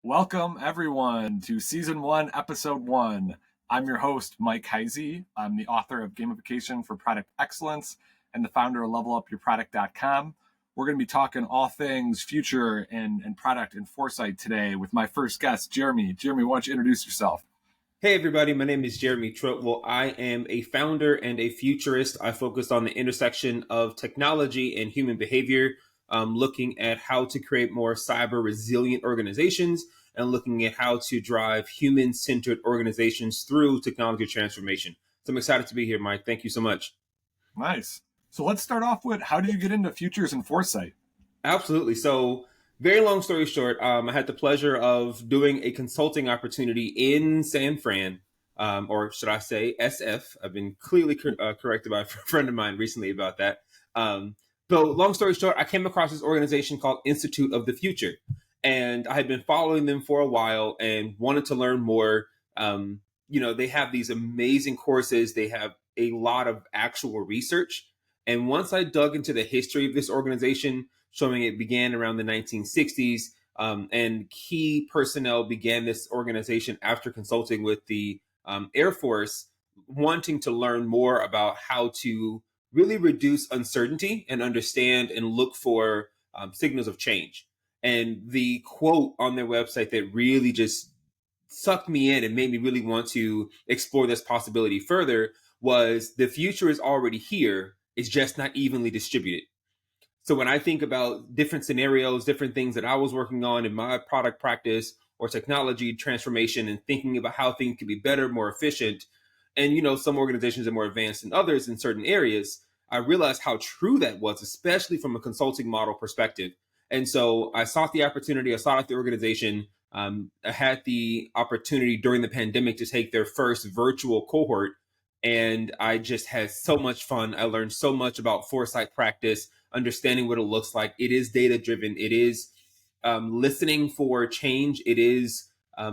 Welcome, everyone, to Season 1, Episode 1. I'm your host, Mike Hyzy. I'm the author of Gamification for Product Excellence and the founder of levelupyourproduct.com. We're going to be talking all things future and product and foresight today with my first guest, Jeremy. Jeremy, why don't you introduce yourself? Hey everybody, my name is Jeremy Trotwell. I am a founder and a futurist. I focus on the intersection of technology and human behavior, looking at how to create more cyber resilient organizations and looking at how to drive human-centered organizations through technology transformation. So I'm excited to be here, Mike. Thank you so much. Nice. So let's start off with, how did you get into futures and foresight? Absolutely. So very long story short, I had the pleasure of doing a consulting opportunity in San Fran, or should I say SF. I've been clearly corrected by a friend of mine recently about that. So long story short, I came across this organization called Institute of the Future, and I had been following them for a while and wanted to learn more. They have these amazing courses. They have a lot of actual research. And once I dug into the history of this organization, showing it began around the 1960s, and key personnel began this organization after consulting with the Air Force, wanting to learn more about how to really reduce uncertainty and understand and look for signals of change. And the quote on their website that really just sucked me in and made me really want to explore this possibility further was, the future is already here. It's just not evenly distributed. So when I think about different scenarios, different things that I was working on in my product practice or technology transformation and thinking about how things could be better, more efficient, and some organizations are more advanced than others in certain areas, I realized how true that was, especially from a consulting model perspective. And so I sought the opportunity, I sought out the organization. I had the opportunity during the pandemic to take their first virtual cohort, and I just had so much fun. I learned so much about Foresight Practice, understanding what it looks like. It is data driven. It is listening for change. It is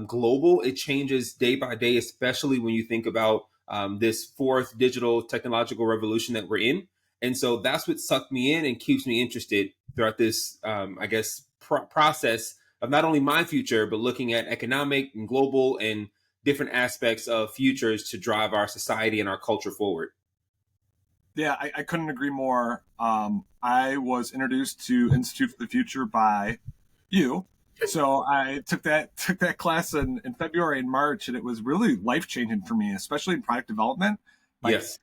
global. It changes day by day, especially when you think about this fourth digital technological revolution that we're in. And so that's what sucked me in and keeps me interested throughout this, process of not only my future, but looking at economic and global and different aspects of futures to drive our society and our culture forward. Yeah, I couldn't agree more. I was introduced to Institute for the Future by you. So I took that class in February and March, and it was really life-changing for me, especially in product development. Like, Yes.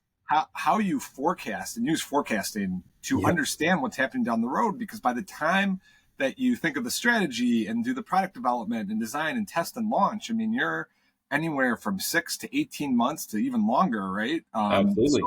how you forecast and use forecasting to Yep. understand what's happening down the road, because by the time that you think of the strategy and do the product development and design and test and launch, I mean, you're anywhere from 6 to 18 months to even longer, right? Absolutely.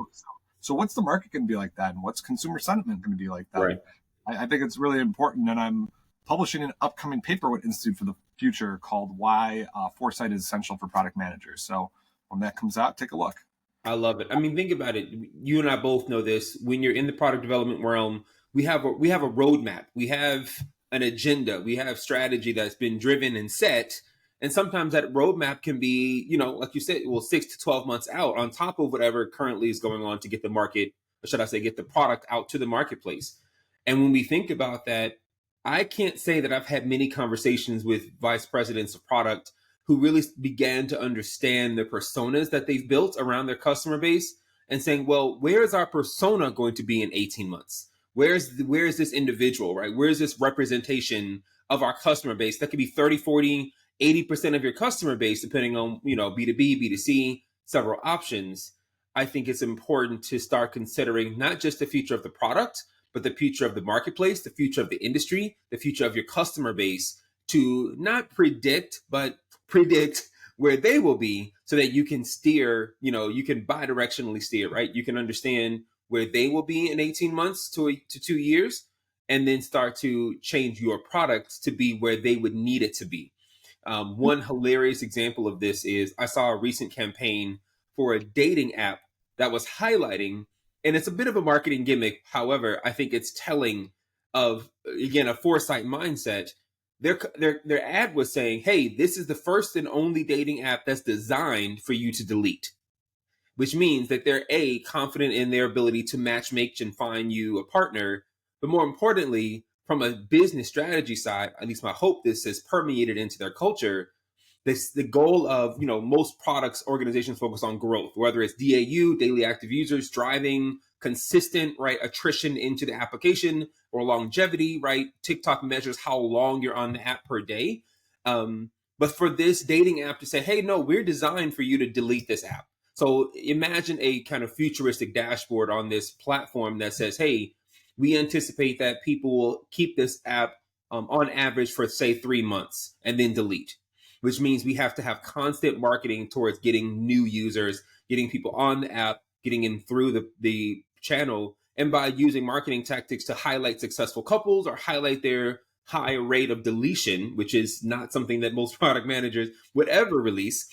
So what's the market going to be like that, and what's consumer sentiment going to be like that? Right. I think it's really important, and I'm publishing an upcoming paper with Institute for the Future called "Why Foresight is Essential for Product Managers." So when that comes out, take a look. I love it. I mean, think about it. You and I both know this. When you're in the product development realm, we have a roadmap. We have an agenda. We have strategy that's been driven and set. And sometimes that roadmap can be, like you said, well, 6 to 12 months out on top of whatever currently is going on to get the market, or should I say, get the product out to the marketplace. And when we think about that, I can't say that I've had many conversations with vice presidents of product who really began to understand the personas that they've built around their customer base and saying, well, where is our persona going to be in 18 months? Where is this individual, right? Where is this representation of our customer base? That could be 30, 40, 80% of your customer base, depending on, B2B, B2C, several options. I think it's important to start considering not just the future of the product, but the future of the marketplace, the future of the industry, the future of your customer base, to not predict, but predict where they will be, so that you can steer, you can bi-directionally steer, right? You can understand where they will be in 18 months to 2 years, and then start to change your product to be where they would need it to be. One hilarious example of this is, I saw a recent campaign for a dating app that was highlighting, and it's a bit of a marketing gimmick. However, I think it's telling of, again, a foresight mindset. Their ad was saying, hey, this is the first and only dating app that's designed for you to delete, which means that they're confident in their ability to match make and find you a partner. But more importantly, from a business strategy side, at least my hope this has permeated into their culture. The goal of, most products organizations focus on growth, whether it's DAU, daily active users, driving consistent, right, attrition into the application, or longevity, right? TikTok measures how long you're on the app per day. But for this dating app to say, hey, no, we're designed for you to delete this app. So imagine a kind of futuristic dashboard on this platform that says, hey, we anticipate that people will keep this app on average for, say, 3 months and then delete, which means we have to have constant marketing towards getting new users, getting people on the app, getting in through the channel, and by using marketing tactics to highlight successful couples or highlight their high rate of deletion, which is not something that most product managers would ever release,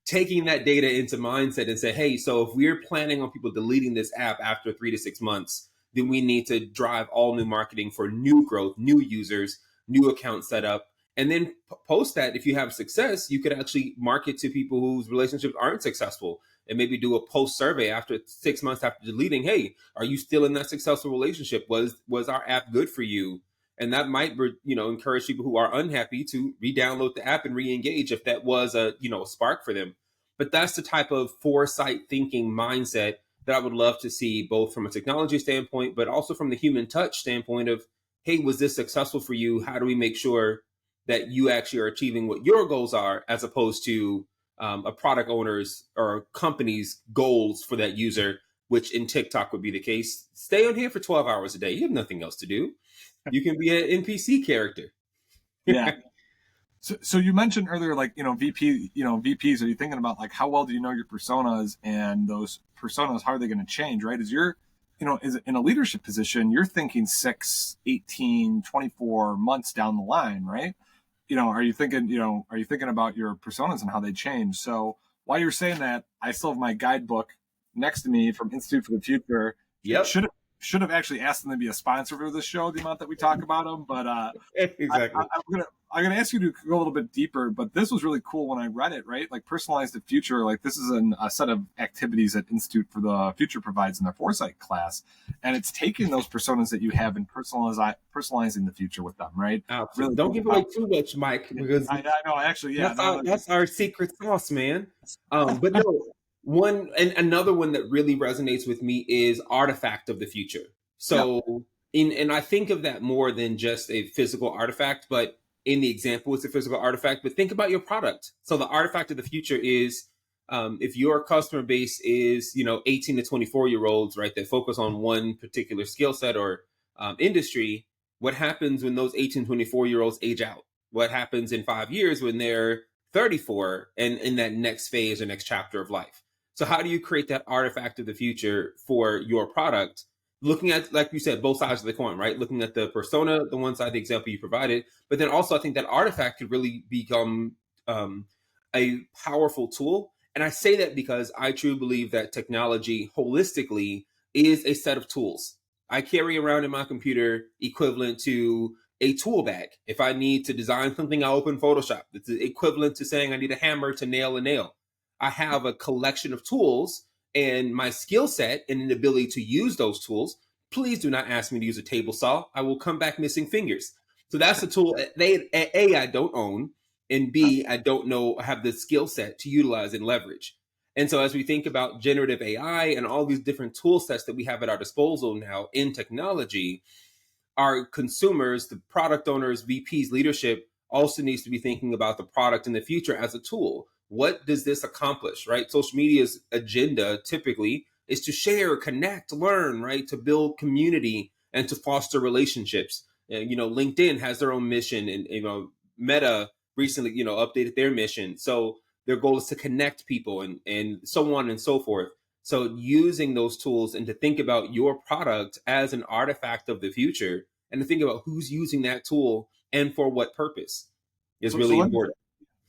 taking that data into mindset and say, hey, so if we're planning on people deleting this app after 3 to 6 months, then we need to drive all new marketing for new growth, new users, new account setup. And then post that, if you have success, you could actually market to people whose relationships aren't successful, and maybe do a post survey after 6 months after deleting. Hey, are you still in that successful relationship? Was our app good for you? And that might, encourage people who are unhappy to re-download the app and re-engage if that was a spark for them. But that's the type of foresight thinking mindset that I would love to see, both from a technology standpoint, but also from the human touch standpoint of, hey, was this successful for you? How do we make sure that you actually are achieving what your goals are, as opposed to a product owner's or company's goals for that user, which in TikTok would be the case. Stay on here for 12 hours a day. You have nothing else to do. You can be an NPC character. Yeah. So you mentioned earlier, like, VPs, are you thinking about, like, how well do you know your personas, and those personas, how are they going to change, right? Is in a leadership position, you're thinking 6, 18, 24 months down the line, right? Are you thinking about your personas and how they change? So while you're saying that, I still have my guidebook next to me from Institute for the Future. Yep. Should have actually asked them to be a sponsor for this show, the amount that we talk about them, but exactly. I'm gonna ask you to go a little bit deeper, but this was really cool when I read it, right? Like, personalize the future. Like, this is a set of activities that Institute for the Future provides in their Foresight class, and it's taking those personas that you have and personalizing the future with them, right? Really, don't give away too much, Mike, because I know, actually, yeah, that's our secret sauce, man. But no, another one that really resonates with me is artifact of the future. So, and I think of that more than just a physical artifact, but in the example, it's a physical artifact. But think about your product. So the artifact of the future is, if your customer base is 18 to 24-year-olds, right, that focus on one particular skill set or industry, what happens when those 18, 24-year-olds age out? What happens in 5 years when they're 34 and in that next phase or next chapter of life? So how do you create that artifact of the future for your product? Looking at, like you said, both sides of the coin, right? Looking at the persona, the one side, the example you provided, but then also I think that artifact could really become a powerful tool. And I say that because I truly believe that technology holistically is a set of tools. I carry around in my computer equivalent to a tool bag. If I need to design something, I open Photoshop. It's equivalent to saying I need a hammer to nail a nail. I have a collection of tools, and my skill set and an ability to use those tools. Please do not ask me to use a table saw. I will come back missing fingers. So that's the tool A, I don't own, and B, I don't know, have the skill set to utilize and leverage. And so as we think about generative AI and all these different tool sets that we have at our disposal now in technology, our consumers, the product owners, VPs, leadership also needs to be thinking about the product in the future as a tool. What does this accomplish, right? Social media's agenda typically is to share, connect, learn, right? To build community and to foster relationships. And, LinkedIn has their own mission, and, Meta recently, updated their mission. So their goal is to connect people and so on and so forth. So using those tools and to think about your product as an artifact of the future, and to think about who's using that tool and for what purpose is really important.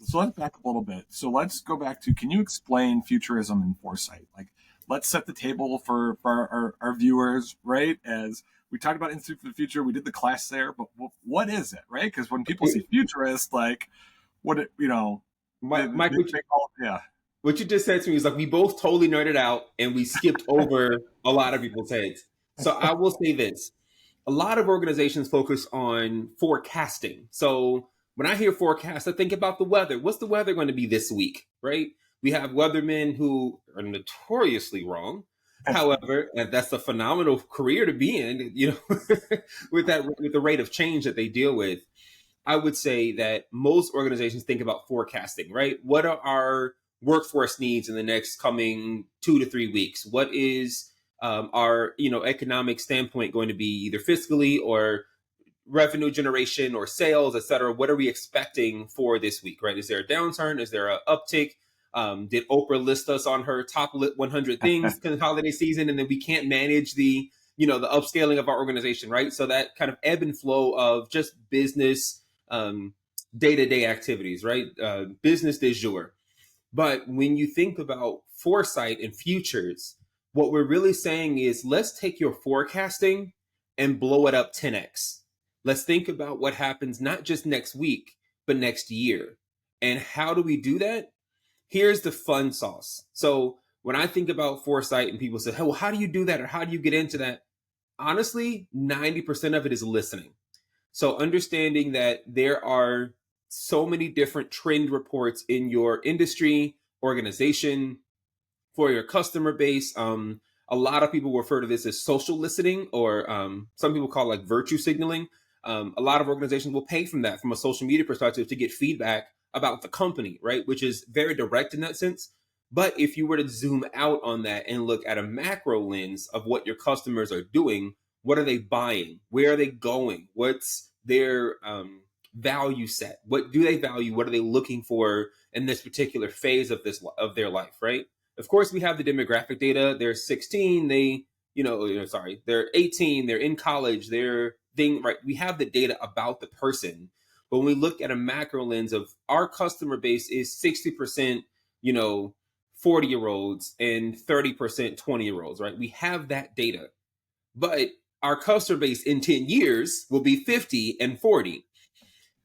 So let's back up a little bit. So let's go back to, can you explain futurism and foresight? Like, let's set the table for our viewers, right? As we talked about Institute for the Future, we did the class there, but what is it, right? Because when people see futurist, like, what what you just said to me is like, we both totally nerded out and we skipped over a lot of people's heads. So I will say this. a lot of organizations focus on forecasting. So when I hear forecast, I think about the weather. What's the weather going to be this week, right? We have weathermen who are notoriously wrong. However, and that's a phenomenal career to be in, with the rate of change that they deal with. I would say that most organizations think about forecasting, right? What are our workforce needs in the next coming 2 to 3 weeks? What is our economic standpoint going to be, either fiscally or revenue generation or sales, et cetera? What are we expecting for this week, right? Is there a downturn? Is there an uptick? Did Oprah list us on her top 100 things because holiday season, and then we can't manage the upscaling of our organization, right? So that kind of ebb and flow of just business day-to-day activities, right? Business du jour. But when you think about foresight and futures, what we're really saying is, let's take your forecasting and blow it up 10x. Let's think about what happens not just next week, but next year. And how do we do that? Here's the fun sauce. So when I think about foresight and people say, hey, well, how do you do that? Or how do you get into that? Honestly, 90% of it is listening. So understanding that there are so many different trend reports in your industry, organization, for your customer base. A lot of people refer to this as social listening, or some people call it like virtue signaling. A lot of organizations will pay from that, from a social media perspective, to get feedback about the company, right? Which is very direct in that sense. But if you were to zoom out on that and look at a macro lens of what your customers are doing, what are they buying? Where are they going? What's their value set? What do they value? What are they looking for in this particular phase of their life, right? Of course, we have the demographic data. They're 16. They're 18. They're in college. Right? We have the data about the person. But when we look at a macro lens of our customer base is 60%, 40-year-olds and 30% 20-year-olds, right? We have that data. But our customer base in 10 years will be 50 and 40.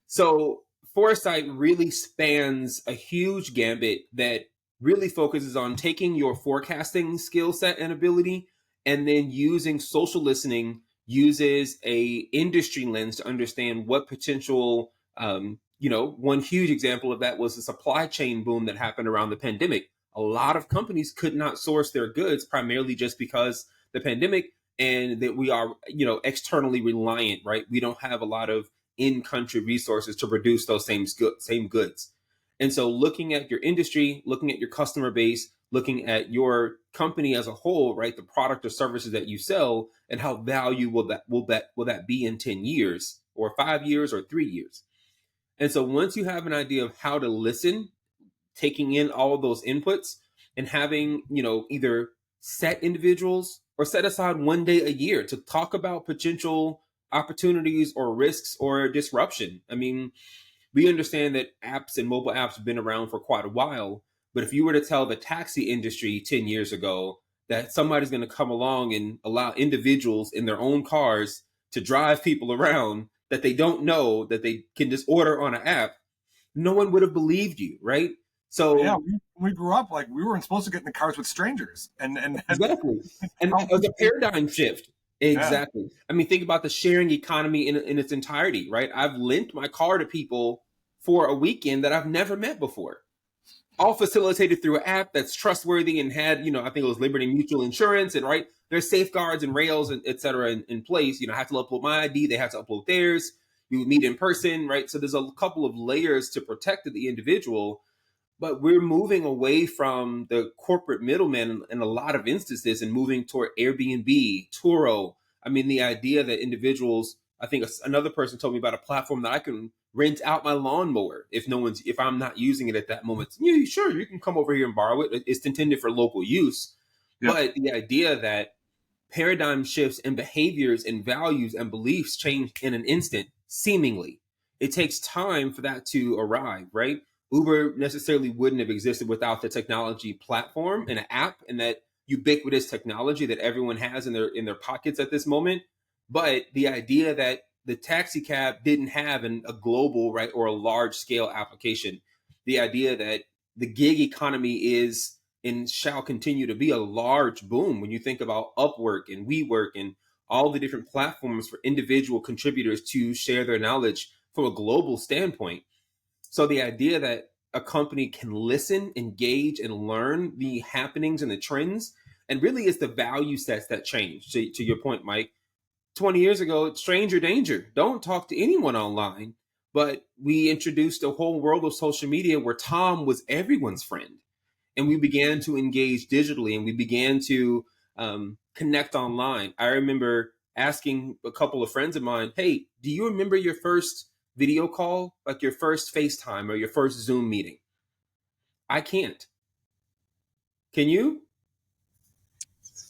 So foresight really spans a huge gambit that really focuses on taking your forecasting skill set and ability, and then using social listening, uses a industry lens to understand what potential, one huge example of that was the supply chain boom that happened around the pandemic. A lot of companies could not source their goods, primarily just because the pandemic, and that we are, externally reliant, right? We don't have a lot of in-country resources to produce those same goods. And so looking at your industry, looking at your customer base, looking at your company as a whole, right? The product or services that you sell, and how valuable will that be in 10 years or 5 years or 3 years. And so once you have an idea of how to listen, taking in all of those inputs, and having, either set individuals or set aside one day a year to talk about potential opportunities or risks or disruption. I mean, we understand that apps and mobile apps have been around for quite a while, but if you were to tell the taxi industry 10 years ago that somebody's going to come along and allow individuals in their own cars to drive people around that they don't know, that they can just order on an app, no one would have believed you, right? So yeah, we grew up like we weren't supposed to get in the cars with strangers, and exactly, and it was a paradigm shift. Exactly. Yeah. I mean, think about the sharing economy in its entirety, right? I've lent my car to people for a weekend that I've never met before, all facilitated through an app that's trustworthy and had, I think it was Liberty Mutual Insurance, and right, there's safeguards and rails and et cetera in place. I have to upload my ID, they have to upload theirs. We would meet in person, right? So there's a couple of layers to protect the individual. But we're moving away from the corporate middleman in a lot of instances and moving toward Airbnb, Turo. I mean, the idea that individuals, I think another person told me about a platform that I can rent out my lawnmower if I'm not using it at that moment. Yeah, sure, you can come over here and borrow it. It's intended for local use. Yep. But the idea that paradigm shifts and behaviors and values and beliefs change in an instant, seemingly. It takes time for that to arrive, right? Uber necessarily wouldn't have existed without the technology platform and an app and that ubiquitous technology that everyone has in their pockets at this moment. But the idea that the taxi cab didn't have a global, right, or a large scale application, the idea that the gig economy is and shall continue to be a large boom when you think about Upwork and WeWork and all the different platforms for individual contributors to share their knowledge from a global standpoint. So the idea that a company can listen, engage, and learn the happenings and the trends, and really it's the value sets that change. To your point, Mike, 20 years ago, stranger danger. Don't talk to anyone online. But we introduced a whole world of social media where Tom was everyone's friend. And we began to engage digitally, and we began to connect online. I remember asking a couple of friends of mine, hey, do you remember your first video call, like your first FaceTime or your first Zoom meeting? I can't. Can you?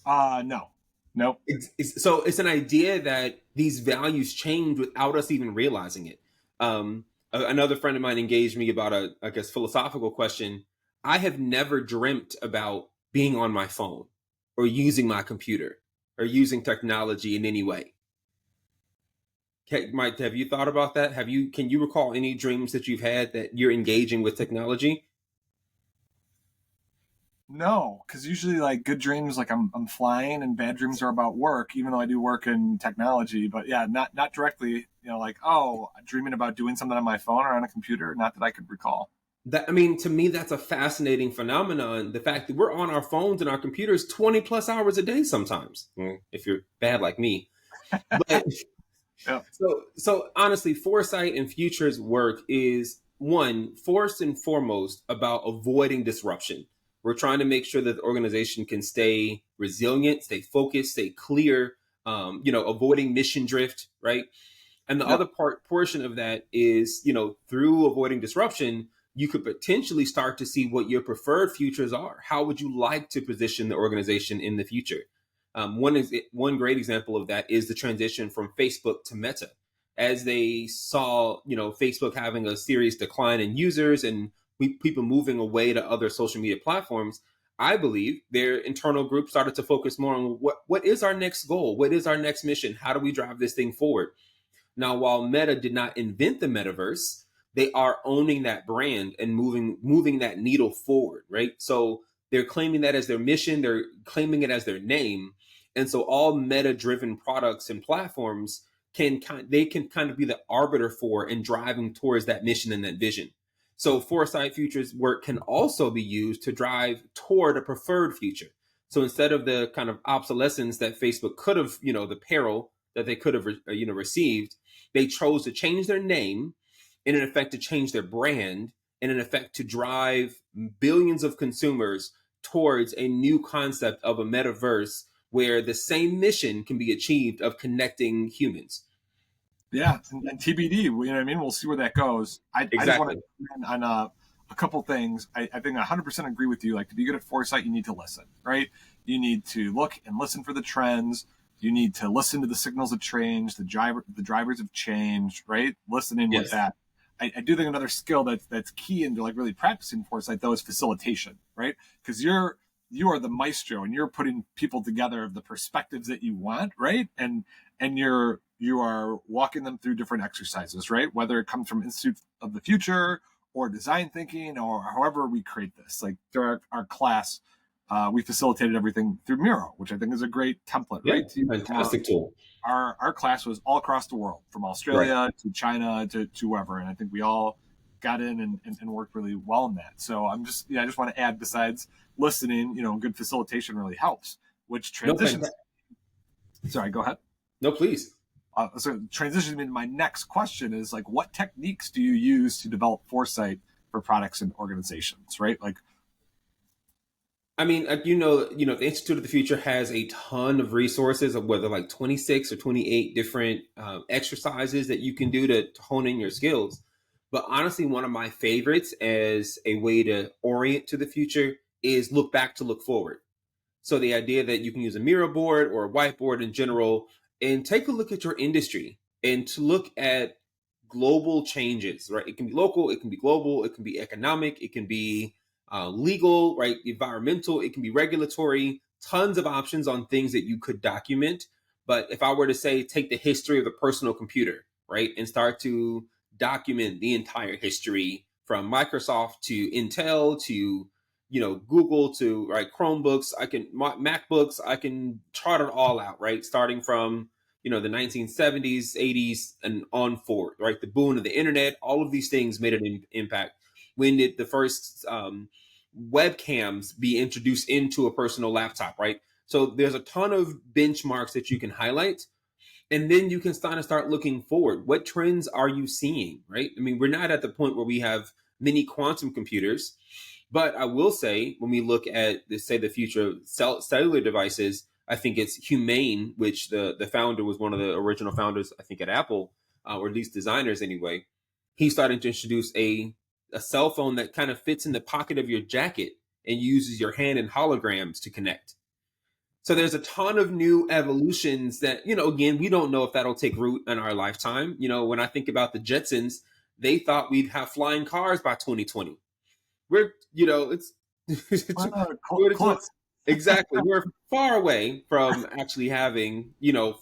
No. Nope. So it's an idea that these values change without us even realizing it. Another friend of mine engaged me about a, I guess, philosophical question. I have never dreamt about being on my phone or using my computer or using technology in any way. Mike, have you thought about that? Can you recall any dreams that you've had that you're engaging with technology? No, because usually like good dreams, like I'm flying, and bad dreams are about work, even though I do work in technology. But yeah, not directly, like, oh, dreaming about doing something on my phone or on a computer, not that I could recall. That, I mean, to me, that's a fascinating phenomenon. The fact that we're on our phones and our computers 20 plus hours a day sometimes, if you're bad like me. But Yeah. so honestly, Foresight and Futures work is one, first and foremost, about avoiding disruption. We're trying to make sure that the organization can stay resilient, stay focused, stay clear, avoiding mission drift, right? And the Yep. other portion of that is, through avoiding disruption, you could potentially start to see what your preferred futures are. How would you like to position the organization in the future? One great example of that is the transition from Facebook to Meta. As they saw, Facebook having a serious decline in users and people moving away to other social media platforms, I believe their internal group started to focus more on what is our next goal? What is our next mission? How do we drive this thing forward? Now, while Meta did not invent the metaverse, they are owning that brand and moving that needle forward, right? So they're claiming that as their mission, they're claiming it as their name. And so all meta-driven products and platforms can kind of be the arbiter for and driving towards that mission and that vision. So Foresight Futures work can also be used to drive toward a preferred future. So instead of the kind of obsolescence that Facebook could have, the peril that they could have, received, they chose to change their name, in effect to change their brand, and in effect to drive billions of consumers towards a new concept of a metaverse where the same mission can be achieved of connecting humans. Yeah, and TBD, you know what I mean? We'll see where that goes. I just want Exactly. to on a couple things. I think I 100% agree with you. Like, to be good at foresight, you need to listen, right? You need to look and listen for the trends. You need to listen to the signals of change, the drivers of change, right? Listening with Yes. that. I do think another skill that's key into like really practicing foresight though is facilitation, right? Because you are the maestro and you're putting people together of the perspectives that you want, right? And you are walking them through different exercises, right? Whether it comes from Institute of the Future or design thinking or however we create this. Like through our class, we facilitated everything through Miro, which I think is a great template, Yeah, right? fantastic tool. Our class was all across the world, from Australia to China to wherever, and I think we all got in and worked really well in that. So I just want to add, besides listening, good facilitation really helps, which transitions. Sorry, go ahead. No, please. So transitioning into my next question is like, what techniques do you use to develop foresight for products and organizations, right? Like, I mean, the Institute of the Future has a ton of resources of whether like 26 or 28 different exercises that you can do to hone in your skills. But honestly, one of my favorites as a way to orient to the future is look back to look forward. So the idea that you can use a Miro board or a whiteboard in general and take a look at your industry and to look at global changes, right? It can be local, it can be global, it can be economic, it can be legal, right? Environmental, it can be regulatory, tons of options on things that you could document. But if I were to say, take the history of the personal computer, right? And start to document the entire history from Microsoft to Intel to Google to Chromebooks, I can MacBooks, I can chart it all out, right? Starting from the 1970s, 80s, and on forward, right? The boom of the internet, all of these things made an impact. When did the first webcams be introduced into a personal laptop, right? So there's a ton of benchmarks that you can highlight, and then you can start looking forward. What trends are you seeing, right? I mean, we're not at the point where we have many quantum computers, but I will say, when we look at, say, the future of cellular devices, I think it's Humane, which the founder was one of the original founders, I think, at Apple, or at least designers anyway. He's starting to introduce a cell phone that kind of fits in the pocket of your jacket and uses your hand and holograms to connect. So there's a ton of new evolutions that, again, we don't know if that'll take root in our lifetime. When I think about the Jetsons, they thought we'd have flying cars by 2020. We're, it's Close. exactly. We're far away from actually having,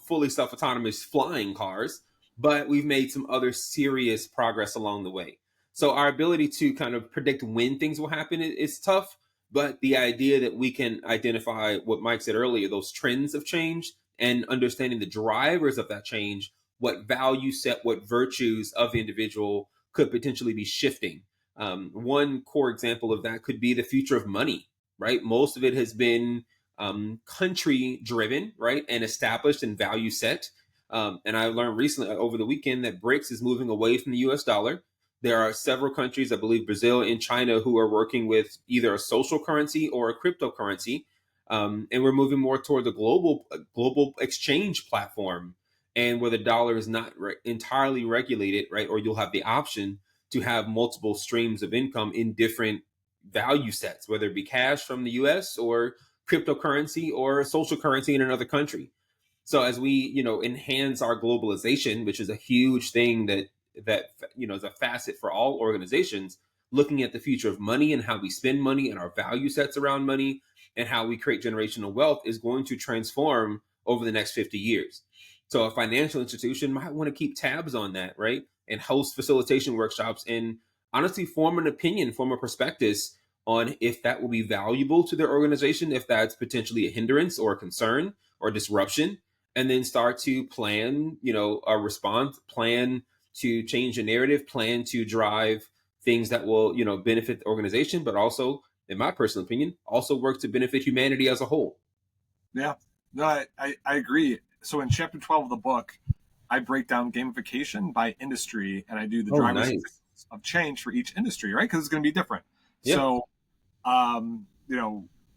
fully self-autonomous flying cars, but we've made some other serious progress along the way. So our ability to kind of predict when things will happen is tough, but the idea that we can identify what Mike said earlier, those trends of change, and understanding the drivers of that change, what value set, what virtues of the individual could potentially be shifting. One core example of that could be the future of money, right? Most of it has been country driven, right? And established and value set. And I learned recently over the weekend that BRICS is moving away from the US dollar. There are several countries, I believe Brazil and China, who are working with either a social currency or a cryptocurrency. And we're moving more toward the global exchange platform, and where the dollar is not entirely regulated, right? Or you'll have the option to have multiple streams of income in different value sets, whether it be cash from the US or cryptocurrency or a social currency in another country. So as we, enhance our globalization, which is a huge thing that is a facet for all organizations, looking at the future of money and how we spend money and our value sets around money and how we create generational wealth is going to transform over the next 50 years. So a financial institution might want to keep tabs on that, right? And host facilitation workshops and honestly form an opinion, form a prospectus on if that will be valuable to their organization, if that's potentially a hindrance or a concern or disruption, and then start to plan, a response, plan to change the narrative, plan to drive things that will, benefit the organization, but also, in my personal opinion, also work to benefit humanity as a whole. Yeah, no, I agree. So in chapter 12 of the book, I break down gamification by industry, and I do the drivers of change for each industry, right? Because it's going to be different. Yeah. So,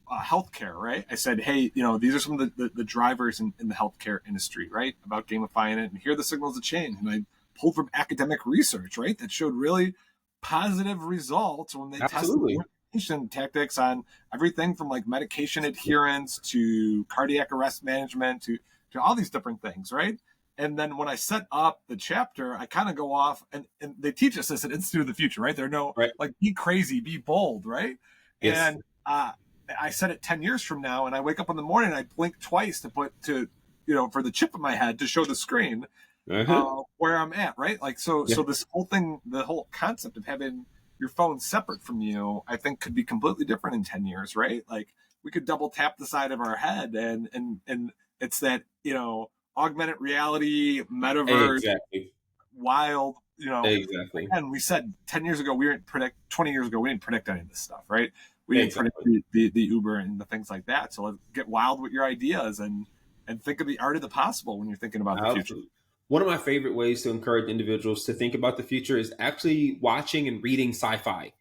healthcare, right? I said, hey, these are some of the drivers in the healthcare industry, right? About gamifying it, and here are the signals of change. And I pulled from academic research, right? That showed really positive results when they tested patient tactics on everything from like medication adherence to cardiac arrest management to all these different things, right? And then when I set up the chapter, I kind of go off and they teach us this at Institute of the Future, right? There are no like be crazy, be bold, right? Yes. And I set it 10 years from now, and I wake up in the morning and I blink twice to put for the chip in my head to show the screen where I'm at, right? Like so this whole thing, the whole concept of having your phone separate from you, I think could be completely different in 10 years, right? Like we could double tap the side of our head and it's that, augmented reality, metaverse, wild, exactly. And we said 10 years ago, 20 years ago, we didn't predict any of this stuff, right? We didn't predict the Uber and the things like that. So let's get wild with your ideas and think of the art of the possible when you're thinking about the future. One of my favorite ways to encourage individuals to think about the future is actually watching and reading sci-fi.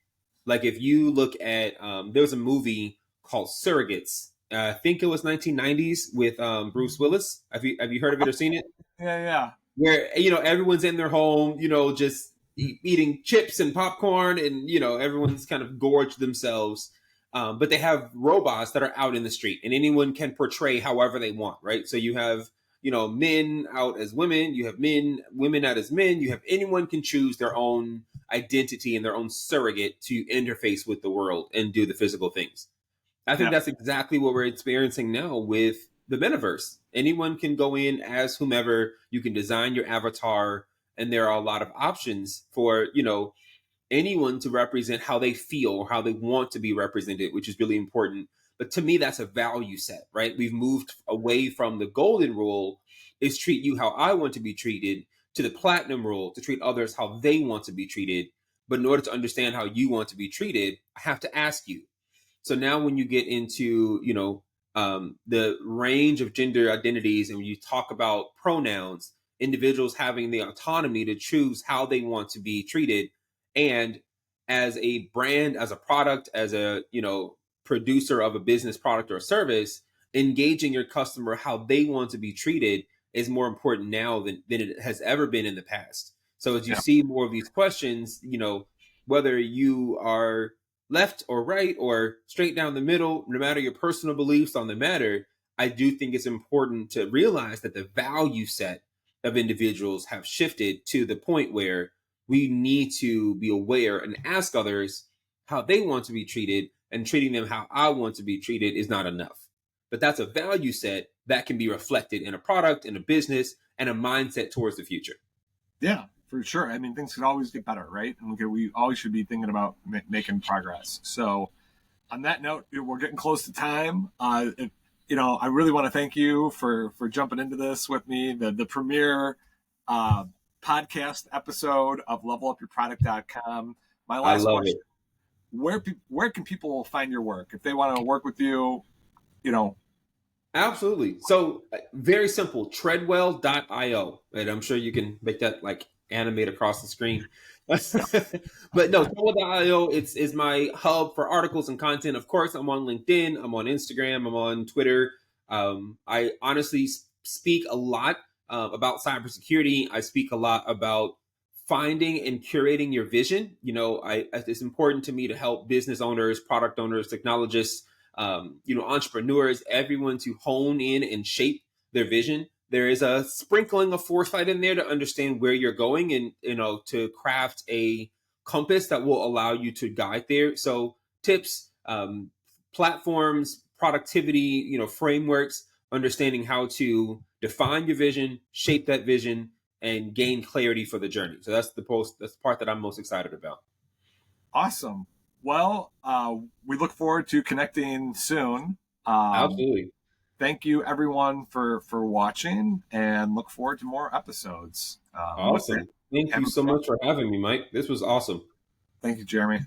Like if you look at, there was a movie called Surrogates. I think it was 1990s with Bruce Willis. Have you heard of it or seen it? Yeah. Where, everyone's in their home, just eating chips and popcorn and, everyone's kind of gorged themselves. But they have robots that are out in the street and anyone can portray however they want, right? So you have, men out as women, you have women out as men, you have anyone can choose their own identity and their own surrogate to interface with the world and do the physical things. I think that's exactly what we're experiencing now with the metaverse. Anyone can go in as whomever, you can design your avatar, and there are a lot of options for, anyone to represent how they feel or how they want to be represented, which is really important. But to me, that's a value set, right? We've moved away from the golden rule is treat you how I want to be treated to the platinum rule to treat others how they want to be treated. But in order to understand how you want to be treated, I have to ask you. So now when you get into, the range of gender identities and when you talk about pronouns, individuals having the autonomy to choose how they want to be treated. And as a brand, as a product, as a, producer of a business product or service, engaging your customer how they want to be treated is more important now than it has ever been in the past. So as you Yeah. see more of these questions, whether you are left or right or straight down the middle, no matter your personal beliefs on the matter, I do think it's important to realize that the value set of individuals have shifted to the point where we need to be aware and ask others how they want to be treated, and treating them how I want to be treated is not enough. But that's a value set that can be reflected in a product, in a business, and a mindset towards the future. Yeah, for sure. I mean, things could always get better, right? And we always should be thinking about making progress. So, on that note, we're getting close to time. I really want to thank you for jumping into this with me. The premiere podcast episode of levelupyourproduct.com. My I last love question: it. where can people find your work if they want to work with you? Absolutely. So very simple, treadwell.io. And I'm sure you can make that like animate across the screen. But no, treadwell.io, is my hub for articles and content. Of course, I'm on LinkedIn, I'm on Instagram, I'm on Twitter. I honestly speak a lot about cybersecurity. I speak a lot about finding and curating your vision. It's important to me to help business owners, product owners, technologists, entrepreneurs, everyone to hone in and shape their vision. There is a sprinkling of foresight in there to understand where you're going and, to craft a compass that will allow you to guide there. So tips, platforms, productivity, frameworks, understanding how to define your vision, shape that vision, and gain clarity for the journey. So that's the part that I'm most excited about. Awesome. Well, we look forward to connecting soon. Absolutely. Thank you, everyone, for watching, and look forward to more episodes. Awesome. Thank you so much for having me, Mike. This was awesome. Thank you, Jeremy.